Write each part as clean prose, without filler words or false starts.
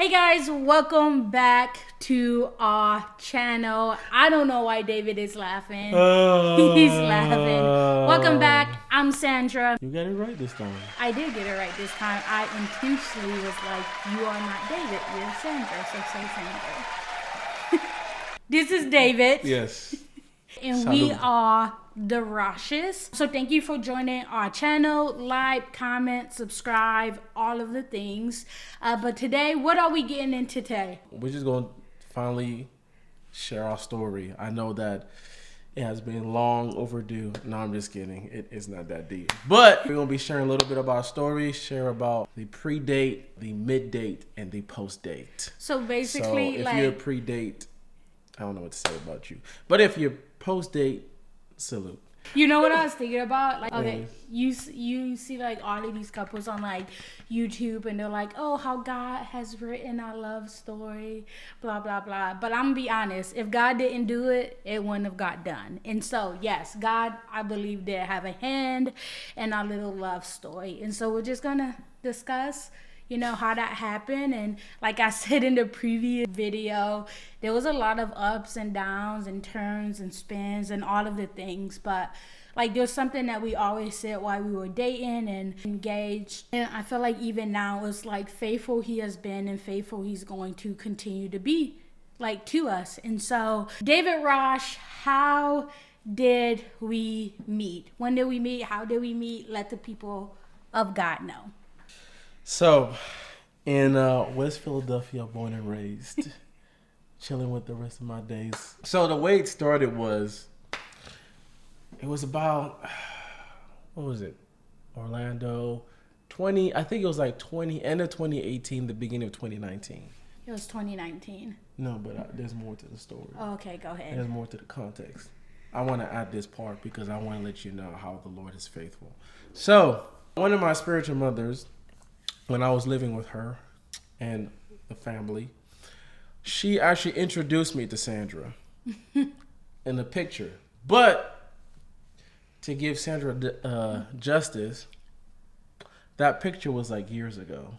Hey guys, welcome back to our channel. I don't know why David is laughing. He's laughing. Welcome back. I'm Sandra. You got it right this time. I did get it right this time. I intentionally was like, you are not David, you're Sandra, so say Sandra. This is David. Yes. And we are the Rashes. So thank you for joining our channel. Like, comment, subscribe, all of the things. But today, what are we getting into today? We're just going to finally share our story. I know that it has been long overdue. No, I'm just kidding. It's not that deep. But we're going to be sharing a little bit about our story, share about the pre-date, the mid-date, and the post-date. So basically, if you're pre-date, I don't know what to say about you. But if you're post-date, salute. You know what I was thinking about? Like, okay, you see like all of these couples on like YouTube, and they're like, oh, how God has written our love story, blah blah blah. But I'm gonna be honest, if God didn't do it, it wouldn't have got done. And so yes, God, I believe, did have a hand in our little love story. And so we're just gonna discuss, you know, how that happened. And like I said in the previous video, there was a lot of ups and downs and turns and spins and all of the things. But like there's something that we always said while we were dating and engaged. And I feel like even now it's like faithful he has been and faithful he's going to continue to be, like, to us. And so David Rosh, how did we meet? When did we meet? How did we meet? Let the people of God know. So, in West Philadelphia, born and raised, chilling with the rest of my days. So the way it started was, it was about, what was it? Orlando, I think it was like end of 2018, the beginning of 2019. It was 2019. No, but there's more to the story. Oh, okay, go ahead. There's more to the context. I want to add this part because I want to let you know how the Lord is faithful. So, one of my spiritual mothers, when I was living with her and the family, she actually introduced me to Sandra in the picture. But to give Sandra justice, that picture was like years ago.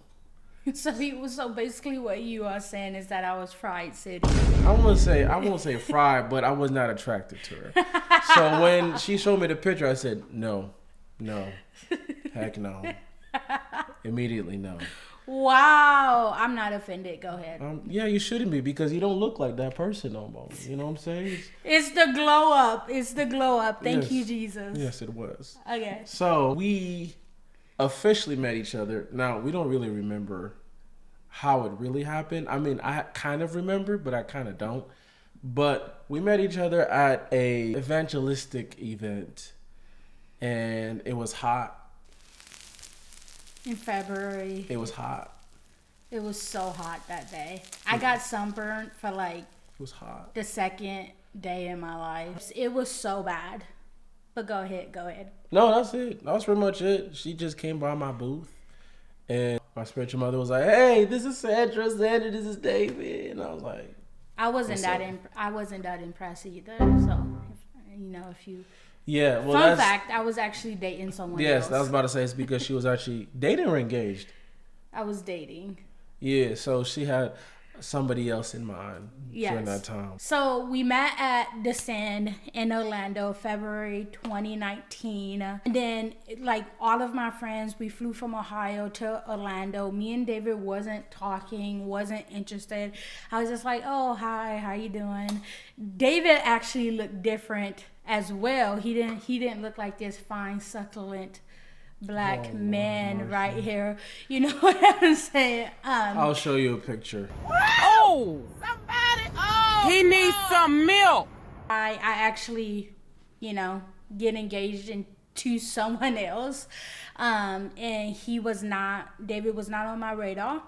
So basically what you are saying is that I was Fried City. I won't say fried, but I was not attracted to her. So when she showed me the picture, I said, no, heck no. Immediately, no. Wow, I'm not offended. Go ahead. Yeah, you shouldn't be, because you don't look like that person no more. You know what I'm saying? It's the glow up. It's the glow up. Thank you, Jesus. Yes, it was. Okay. So we officially met each other. Now, we don't really remember how it really happened. I mean, I kind of remember, but I kind of don't. But we met each other at a evangelistic event, and it was hot. In February. It was hot. It was so hot that day. I got sunburned for like It was hot. the second day in my life. It was so bad. But go ahead. No, that's it. That was pretty much it. She just came by my booth, and my spiritual mother was like, "Hey, this is Sandra, this is David." And I was like, I wasn't that impressed either. So, if you... Yeah, well, Fun fact, I was actually dating someone else. Yes, I was about to say it's because she was actually dating or engaged. I was dating. Yeah, so she had somebody else in mind during that time. So we met at Descend in Orlando, February 2019. And then, like, all of my friends, we flew from Ohio to Orlando. Me and David wasn't talking, wasn't interested. I was just like, oh, hi, how you doing? David actually looked different as well. He didn't look like this fine, succulent black man right here. You know what I'm saying? I'll show you a picture. Oh, somebody! Oh, he needs some milk. I actually, get engaged to someone else, and David was not on my radar.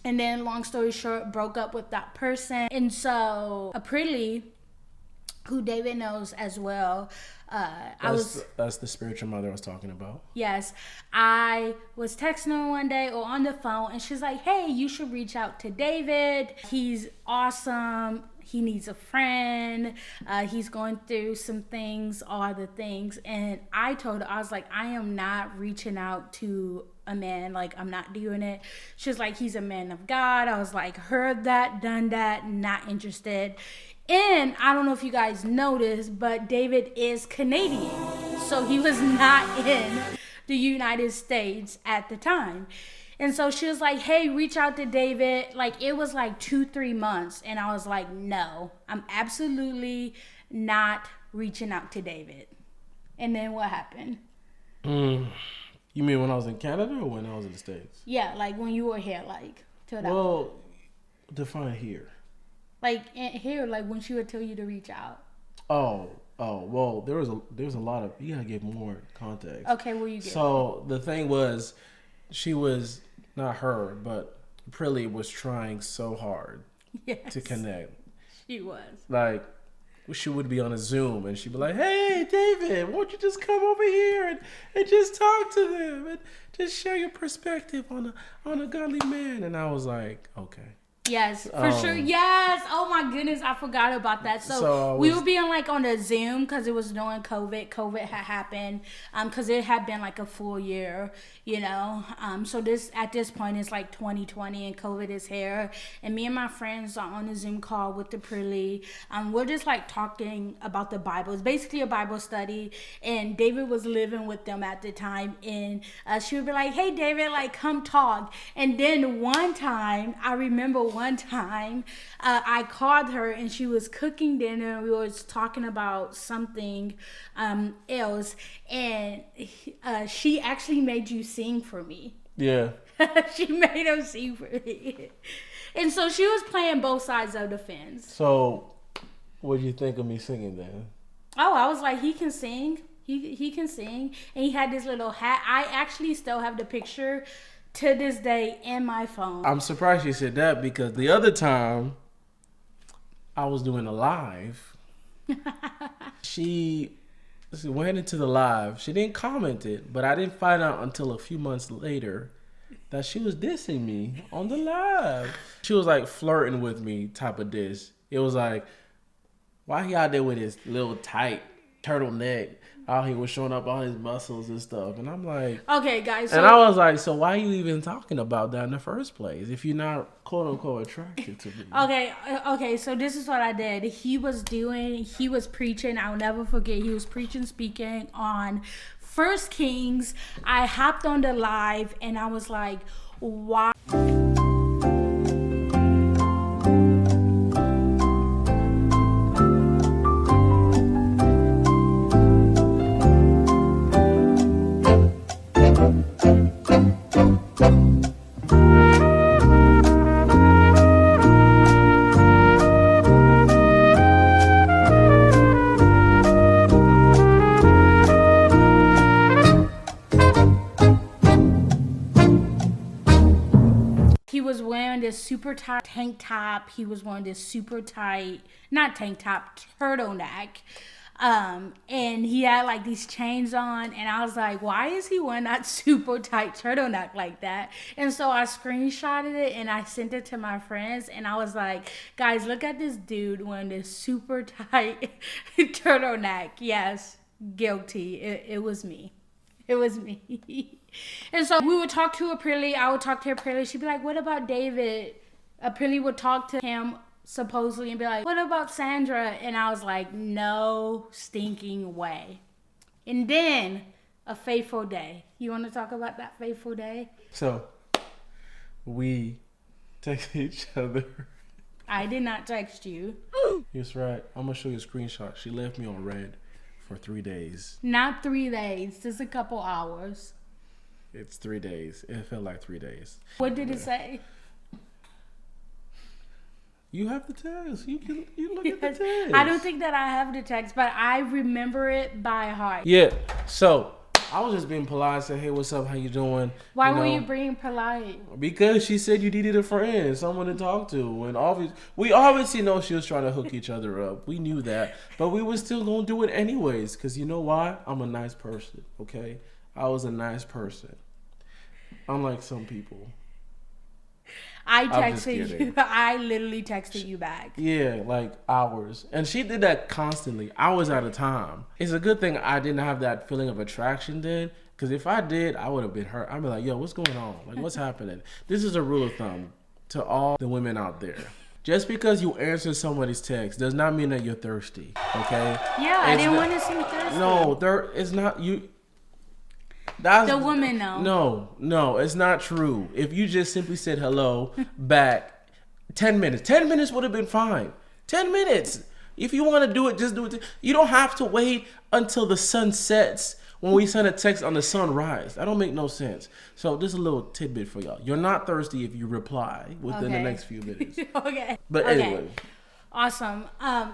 And then, long story short, broke up with that person. And so, Aprilli, who David knows as well, that's the spiritual mother I was talking about. Yes. I was texting her one day or on the phone, and she's like, hey, you should reach out to David. He's awesome. he needs a friend. He's going through some things, all the things. And I told her, I was like, I am not reaching out to a man. Like, I'm not doing it. She was like, he's a man of God. I was like, heard that, done that, not interested. And I don't know if you guys noticed, but David is Canadian. So he was not in the United States at the time. And so she was like, hey, reach out to David. Like, it was like 2-3 months. And I was like, no, I'm absolutely not reaching out to David. And then what happened? You mean when I was in Canada or when I was in the States? Yeah, like when you were here, like. Well, define here. Like here, like when she would tell you to reach out. Oh, well, there was a lot of, you gotta give more context. Okay, well, you get So the thing was, she was, not her, but Prilly was trying so hard to connect. She was. Like, she would be on a Zoom and she'd be like, hey, David, won't you just come over here and just talk to them and just share your perspective on a godly man. And I was like, okay. Yes, for sure. Yes. Oh my goodness, I forgot about that. So we were being like on a Zoom because it was during COVID. COVID had happened because it had been like a full year, you know. So at this point it's like 2020 and COVID is here. And me and my friends are on a Zoom call with the Prilly. We're just like talking about the Bible. It's basically a Bible study. And David was living with them at the time. And she would be like, hey, David, like come talk. And then one time, I remember one time I called her and she was cooking dinner and we was talking about something else, and she actually made you sing for me. Yeah. She made him sing for me. And so she was playing both sides of the fence. So what did you think of me singing then? Oh, I was like, he can sing. He can sing. And he had this little hat. I actually still have the picture to this day in my phone. I'm surprised you said that because the other time I was doing a live, she went into the live. She didn't comment it, but I didn't find out until a few months later that she was dissing me on the live. She was like flirting with me type of diss. It was like, why he out there with his little tight turtleneck? How he was showing up all his muscles and stuff. And I'm like... Okay, guys. So, and I was like, so why are you even talking about that in the first place if you're not, quote-unquote, attracted to me? Okay, so this is what I did. He was preaching. I'll never forget. He was speaking on 1 Kings. I hopped on the live, and I was like, why... This super tight tank top. He was wearing this super tight, not tank top, turtleneck. And he had like these chains on, and I was like, why is he wearing that super tight turtleneck like that? And so I screenshotted it and I sent it to my friends, and I was like, guys, look at this dude wearing this super tight turtleneck. Yes, guilty. It was me. It was me. And so we would talk to Prilly. I would talk to Prilly. She'd be like, what about David? Prilly would talk to him supposedly and be like, what about Sandra? And I was like, no stinking way. And then a fateful day. You want to talk about that fateful day? So we texted each other. I did not text you. That's right. I'm going to show you a screenshot. She left me on red for 3 days. Not 3 days. Just a couple hours. It's 3 days. It felt like 3 days. What did it say? You have the text. You look at the text. I don't think that I have the text, but I remember it by heart. Yeah. So I was just being polite. Said, "Hey, what's up? How you doing?" Why were you being polite? Because she said you needed a friend, someone to talk to, and we obviously know she was trying to hook each other up. We knew that, but we were still gonna do it anyways. Cause you know why? I'm a nice person. Okay, I was a nice person, unlike some people. I texted you. I literally texted you back. Yeah, like hours. And she did that constantly, hours at a time. It's a good thing I didn't have that feeling of attraction then. Because if I did, I would have been hurt. I'd be like, yo, what's going on? Like, what's happening? This is a rule of thumb to all the women out there. Just because you answer somebody's text does not mean that you're thirsty, okay? Yeah, I didn't want to seem thirsty. No, it's not you. That's the woman, though. No, it's not true. If you just simply said hello back, 10 minutes. 10 minutes would have been fine. 10 minutes. If you want to do it, just do it. You don't have to wait until the sun sets when we send a text on the sunrise. That don't make no sense. So this is a little tidbit for y'all. You're not thirsty if you reply within the next few minutes. Okay. But anyway. Awesome.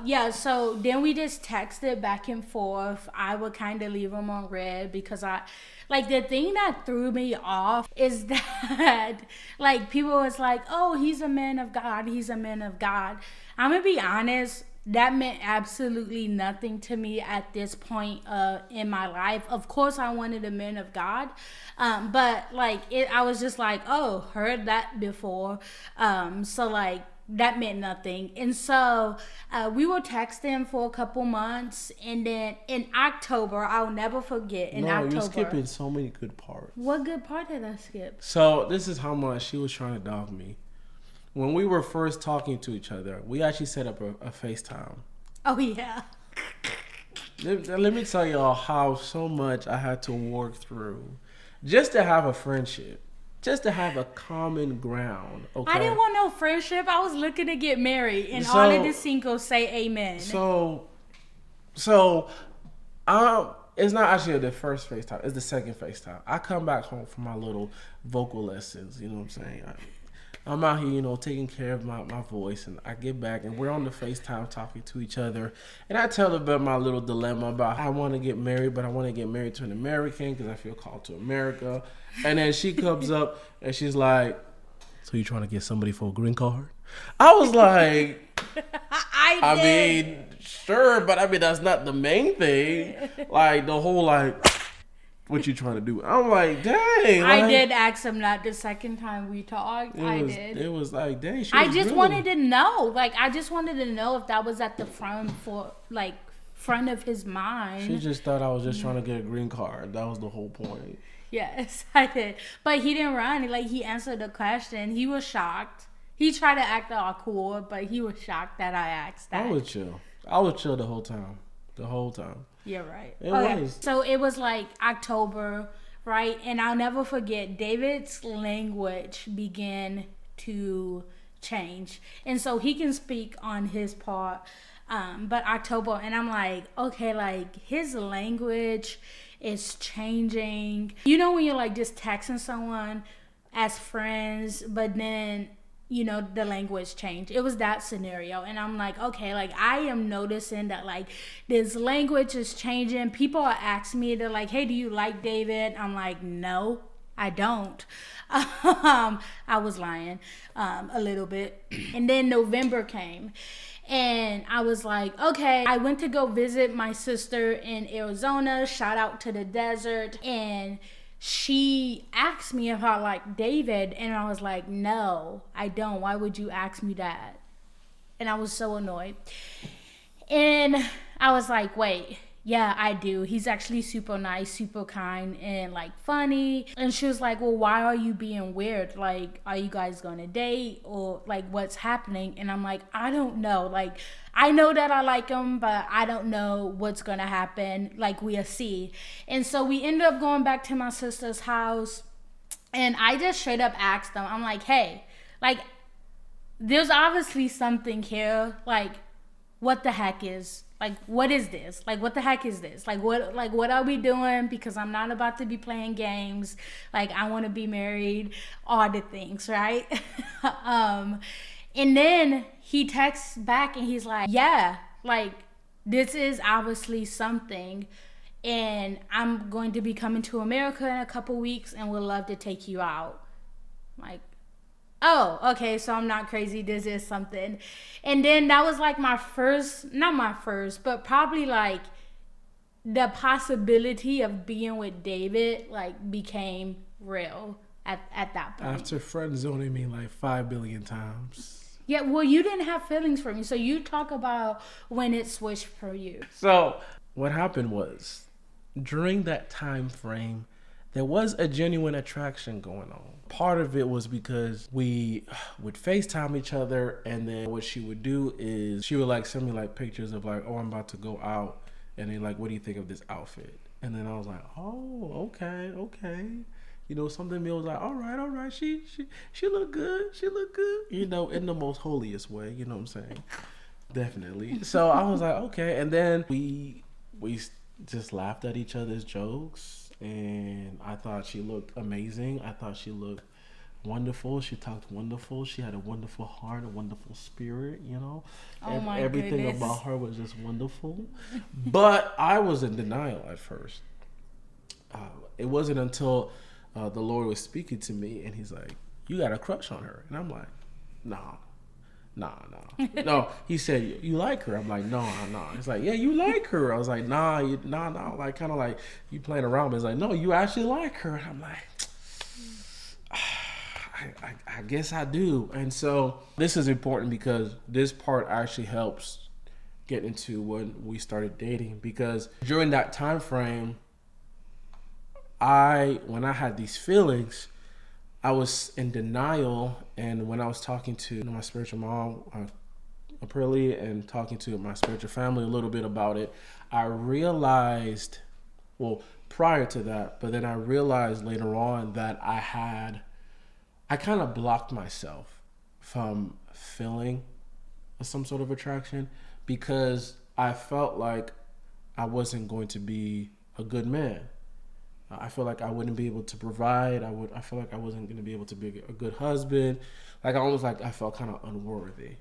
Yeah, so then we just texted back and forth. I would kind of leave him on red because the thing that threw me off is that, like, people was like, oh, he's a man of God. He's a man of God. I'm going to be honest. That meant absolutely nothing to me at this point in my life. Of course, I wanted a man of God. But, I was just like, oh, heard that before. That meant nothing. And so we were texting for a couple months. And then in October, I'll never forget. October. You're skipping so many good parts. What good part did I skip? So this is how much she was trying to dog me. When we were first talking to each other, we actually set up a FaceTime. Oh, yeah. Let me tell y'all how so much I had to work through just to have a friendship. Just to have a common ground, okay? I didn't want no friendship. I was looking to get married, and all of the singles say amen. So, it's not actually the first FaceTime. It's the second FaceTime. I come back home from my little vocal lessons. You know what I'm saying? I'm out here, taking care of my voice, and I get back, and we're on the FaceTime talking to each other, and I tell her about my little dilemma about I want to get married, but I want to get married to an American because I feel called to America. And then she comes up, and she's like, so you trying to get somebody for a green card? I was like, I mean, sure, but that's not the main thing. Like, the whole, what you trying to do? I'm like, dang. I did ask him that the second time we talked. It was like, dang. I just wanted to know. I just wanted to know if that was at the front of his mind. She just thought I was just trying to get a green card. That was the whole point. Yes, I did. But he didn't run. He answered the question. He was shocked. He tried to act all cool, but he was shocked that I asked that. I was chill the whole time. Yeah, right. It was. So it was October, right? And I'll never forget, David's language began to change. And so he can speak on his part. But October, and I'm like, okay, his language is changing. When you're just texting someone as friends, but then the language changed. It was that scenario. And I'm like, okay, I am noticing that this language is changing. People are asking me, they're like, hey, do you like David? I'm like, no, I don't. I was lying a little bit. And then November came. And I was like, okay, I went to go visit my sister in Arizona. Shout out to the desert. And she asked me if I like David. And I was like, no, I don't. Why would you ask me that? And I was so annoyed. And I was like, wait. Yeah, I do. He's actually super nice, super kind, and funny. And she was like, well, why are you being weird? Are you guys gonna date, or what's happening? And I'm like, I don't know. I know that I like him, but I don't know what's gonna happen. We'll see. And so we ended up going back to my sister's house, and I just straight up asked them, I'm like, hey, there's obviously something here. What the heck is? What is this? What the heck is this? What are we doing? Because I'm not about to be playing games. I want to be married, all the things, right? And then he texts back and he's like, yeah, this is obviously something. And I'm going to be coming to America in a couple weeks and would love to take you out. Oh, okay, so I'm not crazy. This is something. And then that was my first, not my first, but probably the possibility of being with David became real. at that point. After friend zoning me like 5 billion times. Yeah, well, you didn't have feelings for me, so you talk about when it switched for you. So what happened was, during that time frame, there was a genuine attraction going on. Part of it was because we would FaceTime each other, and then what she would do is she would like send me like pictures of like, oh, I'm about to go out, and then like, what do you think of this outfit? And then I was like, oh, okay. You know, something me was like, all right. She look good. You know, in the most holiest way. You know what I'm saying? Definitely. So I was like, okay. And then we just laughed at each other's jokes, and I thought she looked amazing. I thought she looked wonderful. She talked wonderful. She had a wonderful heart, a wonderful spirit, you know. Oh my Everything goodness. about her was just wonderful. But I was in denial at first. It wasn't until the Lord was speaking to me, and he's like, you got a crush on her. And I'm like, nah. No, he said, you like her? I'm like, no. He's like, yeah, you like her. I was like, nah, like kind of like you playing around. But he's like, no, you actually like her. And I'm like, I guess I do. And so this is important because this part actually helps get into when we started dating, because during that time frame, when I had these feelings, I was in denial. And when I was talking to my spiritual mom, Aprilli, and talking to my spiritual family a little bit about it, I realized, well, prior to that, but then I realized later on that I kind of blocked myself from feeling some sort of attraction, because I felt like I wasn't going to be a good man. I feel like I wouldn't be able to provide. I feel like I wasn't going to be able to be a good husband. Like I felt kind of unworthy.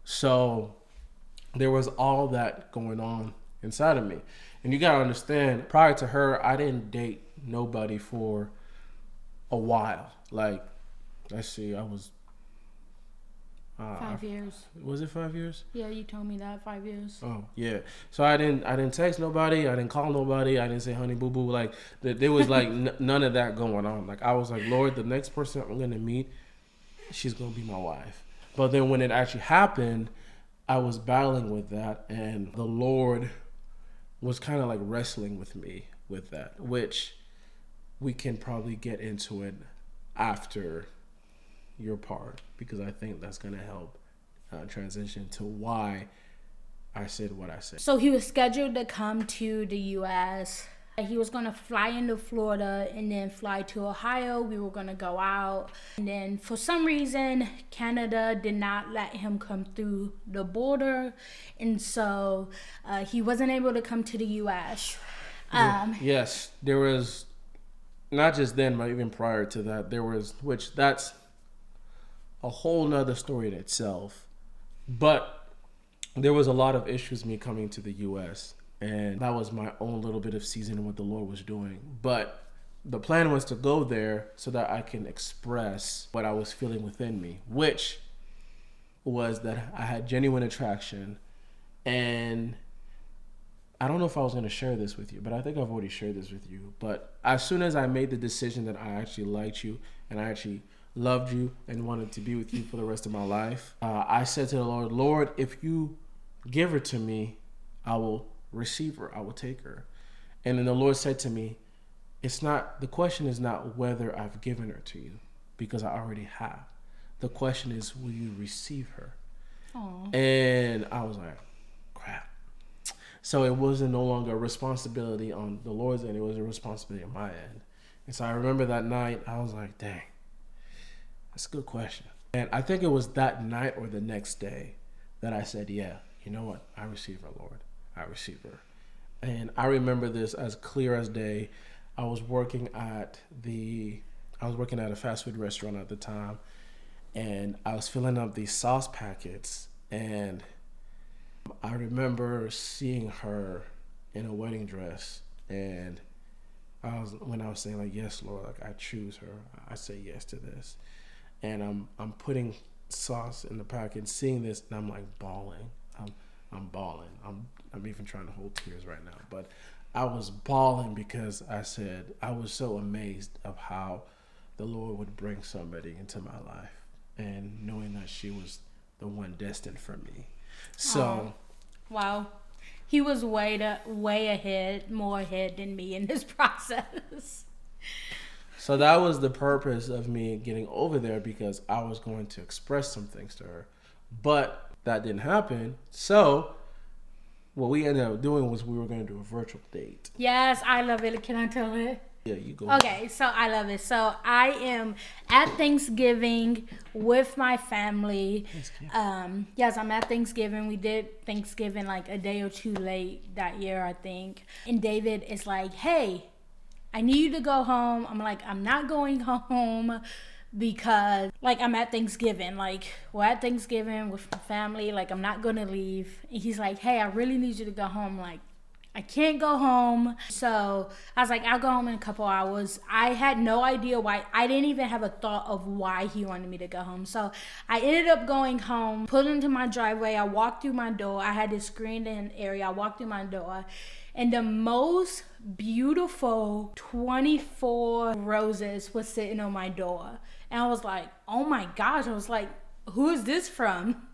So there was all that going on inside of me. And you got to understand, prior to her, I didn't date nobody for a while. Like, let's see, I was 5 years. Was it 5 years? Yeah, you told me that, 5 years. Oh yeah. So I didn't text nobody. I didn't call nobody. I didn't say honey boo boo. Like there was like none of that going on. Like I was like, Lord, the next person I'm gonna meet, she's gonna be my wife. But then when it actually happened, I was battling with that, and the Lord was kind of like wrestling with me with that, which we can probably get into it after your part, because I think that's going to help transition to why I said what I said. So he was scheduled to come to the U.S. He was going to fly into Florida and then fly to Ohio. We were going to go out. And then for some reason, Canada did not let him come through the border. And so he wasn't able to come to the U.S. Yes, there was, not just then, but even prior to that, there was, which that's a whole nother story in itself. But there was a lot of issues me coming to the U.S., and that was my own little bit of seasoning what the Lord was doing. But the plan was to go there so that I can express what I was feeling within me, which was that I had genuine attraction. And I don't know if I was going to share this with you, but I think I've already shared this with you. But as soon as I made the decision that I actually liked you and I actually loved you and wanted to be with you for the rest of my life, I said to the Lord, Lord, if you give her to me, I will receive her. I will take her. And then the Lord said to me, the question is not whether I've given her to you, because I already have. The question is, will you receive her? Aww. And I was like, crap. So it wasn't no longer a responsibility on the Lord's end. It was a responsibility on my end. And so I remember that night, I was like, dang, that's a good question. And I think it was that night or the next day that I said, yeah, you know what? I receive her, Lord. I receive her. And I remember this as clear as day. I was working at a fast food restaurant at the time, and I was filling up these sauce packets, and I remember seeing her in a wedding dress, and when I was saying like, yes, Lord, like I choose her, I say yes to this. And I'm putting sauce in the packet, seeing this, and I'm like bawling. I'm bawling. I'm even trying to hold tears right now, but I was bawling because I was so amazed of how the Lord would bring somebody into my life, and knowing that she was the one destined for me. So, wow, he was way ahead, more ahead than me in this process. So that was the purpose of me getting over there, because I was going to express some things to her, but that didn't happen. So what we ended up doing was we were going to do a virtual date. Yes, I love it. Can I tell it? Yeah, you go. Okay, so I love it. So I am at Thanksgiving with my family. Yes, I'm at Thanksgiving. We did Thanksgiving like a day or two late that year, I think. And David is like, hey, I need you to go home. I'm like, I'm not going home because like I'm at Thanksgiving. Like we're at Thanksgiving with my family. Like I'm not going to leave. And he's like, hey, I really need you to go home. Like I can't go home. So I was like, I'll go home in a couple hours. I had no idea why. I didn't even have a thought of why he wanted me to go home. So I ended up going home, pulled into my driveway. I walked through my door. I had this screened in area. I walked through my door. And the most beautiful 24 roses was sitting on my door. And I was like, oh my gosh. I was like, who is this from?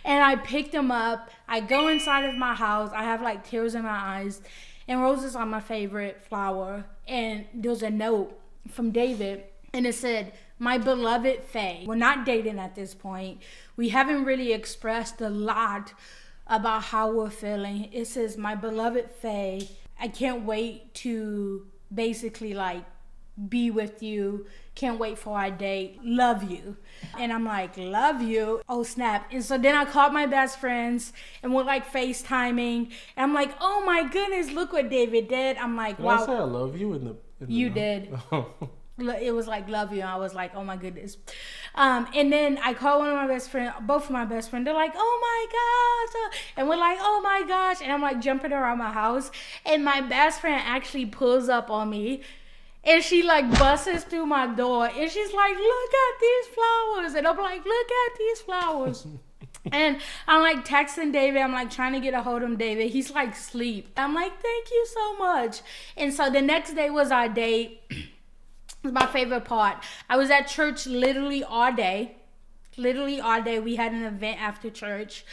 And I picked them up. I go inside of my house. I have like tears in my eyes. And roses are my favorite flower. And there was a note from David. And it said, my beloved Faye. We're not dating at this point. We haven't really expressed a lot about how we're feeling. It says, my beloved Faye, I can't wait to basically like be with you. Can't wait for our date. Love you. And I'm like, love you? Oh snap. And so then I called my best friends and we're like FaceTiming. And I'm like, oh my goodness, look what David did. I'm like, did wow. I say I love you in the You did. It was like, love you. And I was like, oh my goodness. And then I called one of my best friends, both of my best friends. They're like, oh my gosh. And we're like, oh my gosh. And I'm like jumping around my house. And my best friend actually pulls up on me. And she like busts through my door. And she's like, look at these flowers. And I'm like, look at these flowers. And I'm like texting David. I'm like trying to get a hold of David. He's like asleep. I'm like, thank you so much. And so the next day was our date. My favorite part. I was at church literally all day. Literally all day. We had an event after church.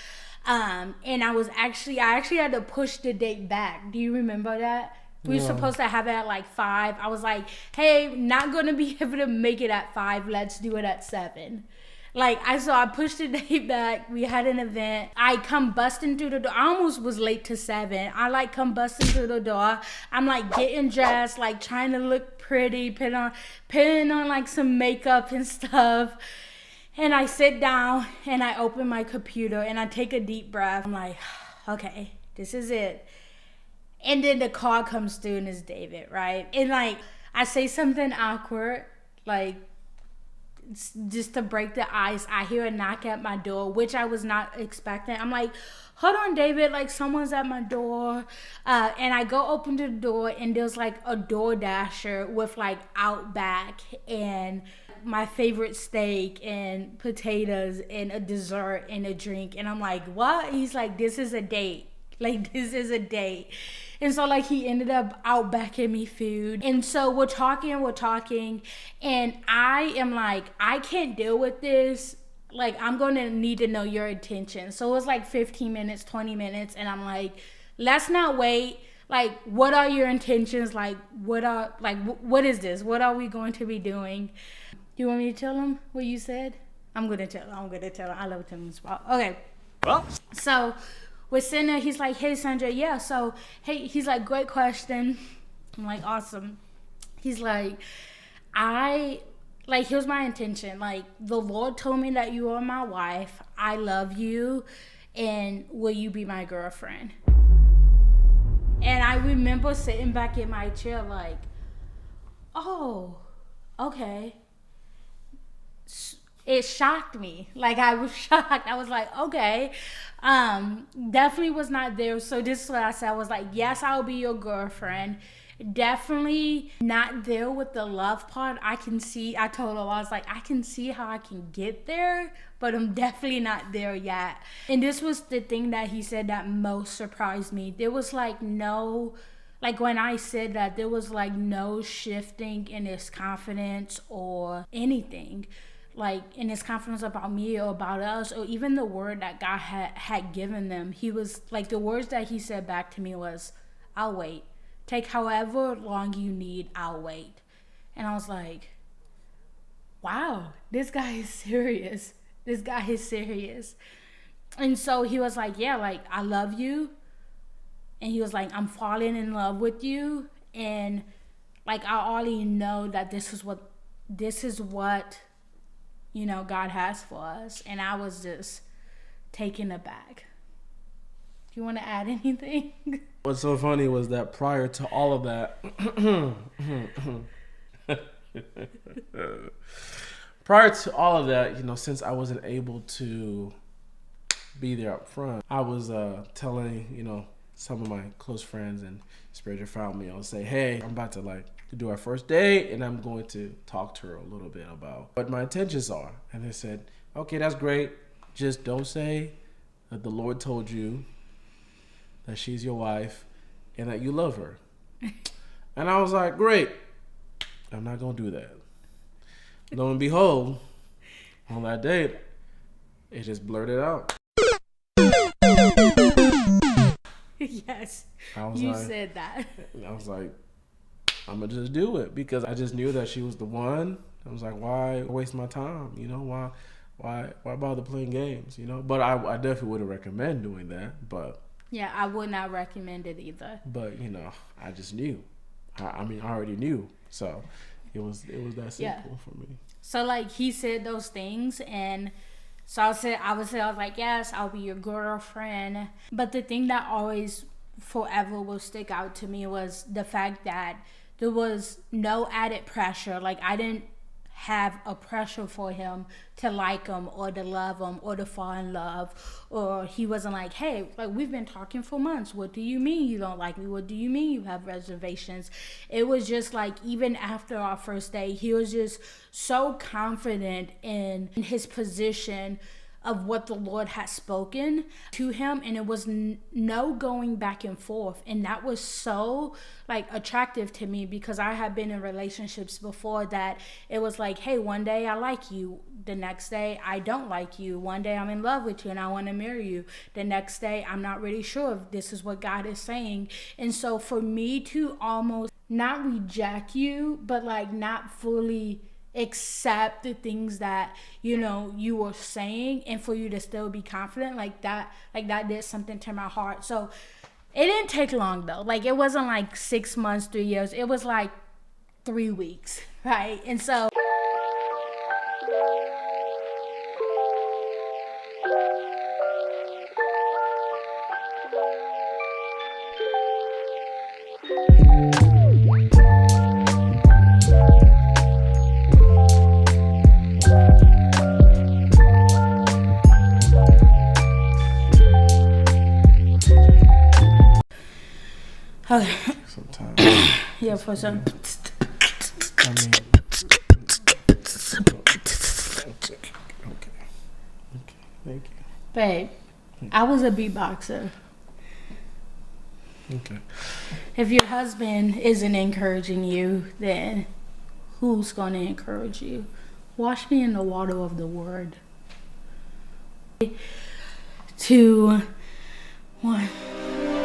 And I actually had to push the date back. Do you remember that? We were supposed to have it at like 5. I was like, hey, not going to be able to make it at 5. Let's do it at 7. Like, I pushed the date back. We had an event. I come busting through the door. I almost was late to 7. I like come busting through the door. I'm like getting dressed, like trying to look pretty, putting on like some makeup and stuff. And I sit down and I open my computer and I take a deep breath. I'm like, okay, this is it. And then the call comes through and it's David, right? And like, I say something awkward, like, just to break the ice. I hear a knock at my door, which I was not expecting. I'm like, hold on, David, like someone's at my door. And I go open the door and there's like a DoorDasher with like Outback and my favorite steak and potatoes and a dessert and a drink. And I'm like, what? He's like, this is a date. Like, this is a date. And so, like, he ended up Outbacking me food. And so we're talking. And I am like, I can't deal with this. Like, I'm going to need to know your intention. So it was like 15 minutes, 20 minutes. And I'm like, let's not wait. Like, what are your intentions? Like, what is this? What are we going to be doing? You want me to tell him what you said? I'm going to tell him. I love telling him spot. Okay. Well. So we're sitting there. He's like, hey, Sandra. Yeah. So, hey, he's like, great question. I'm like, awesome. He's like, here's my intention. Like, the Lord told me that you are my wife. I love you. And will you be my girlfriend? And I remember sitting back in my chair like, oh, okay. It shocked me. Like, I was shocked. I was like, okay. Definitely was not there. So this is what I said. I was like, yes, I'll be your girlfriend. Definitely not there with the love part. I told her, I was like, I can see how I can get there, but I'm definitely not there yet. And this was the thing that he said that most surprised me. There was like no like when I said that, there was like no shifting in his confidence or anything, like in his confidence about me or about us, or even the word that God had given them. He was like, the words that he said back to me was, I'll wait. Take however long you need, I'll wait. And I was like, wow, this guy is serious. This guy is serious. And so he was like, yeah, like, I love you. And he was like, I'm falling in love with you. And like, I already know that this is what, you know, God has for us. And I was just taken aback. Do you want to add anything? What's so funny was that prior to all of that, you know, since I wasn't able to be there up front, I was telling, you know, some of my close friends and spiritual family, I'll say, hey, I'm about to do our first date, and I'm going to talk to her a little bit about what my intentions are. And they said, okay, that's great. Just don't say that the Lord told you that she's your wife and that you love her. And I was like, great. I'm not going to do that. Lo and behold, on that date, it just blurted out. Yes, you said that. I was like, I'm going to just do it, because I just knew that she was the one. I was like, why waste my time? You know, why bother playing games? You know, but I definitely wouldn't recommend doing that. But yeah, I would not recommend it either. But, you know, I just knew. I mean, I already knew. So it was that simple for me. So like he said those things, and so I was like, yes, I'll be your girlfriend. But the thing that always forever will stick out to me was the fact that there was no added pressure. Like, I didn't have a pressure for him to like him or to love him or to fall in love. Or he wasn't like, hey, like, we've been talking for months. What do you mean you don't like me? What do you mean you have reservations? It was just like, even after our first date, he was just so confident in his position of what the Lord had spoken to him, and it was no going back and forth. And that was so like attractive to me, because I had been in relationships before that it was like, hey, one day I like you, the next day I don't like you, one day I'm in love with you and I want to marry you, the next day I'm not really sure if this is what God is saying. And so for me to almost not reject you, but like not fully accept the things that, you know, you were saying, and for you to still be confident, like that did something to my heart. So it didn't take long though. Like, it wasn't like 6 months, 3 years. It was like 3 weeks, right? And so okay. Sometimes. Yeah, for some. I mean, okay. Thank you. Babe, I was a beatboxer. Okay. If your husband isn't encouraging you, then who's going to encourage you? Wash me in the water of the word. 2, 1.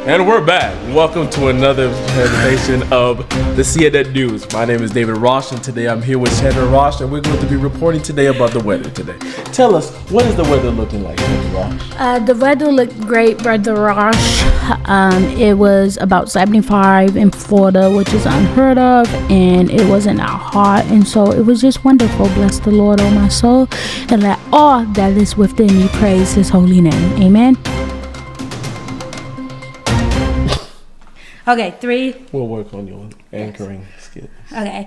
And we're back. Welcome to another presentation of the CNN News. My name is David Rosh, and today I'm here with Chandra Rosh, and we're going to be reporting today about the weather today. Tell us, what is the weather looking like, Chandra Rosh? The weather looked great, Brother Rosh. It was about 75 in Florida, which is unheard of, and it wasn't that hot, and so it was just wonderful. Bless the Lord, oh my soul, and let all that is within me praise his holy name. Amen. Okay, 3. We'll work on your anchoring skills. Okay.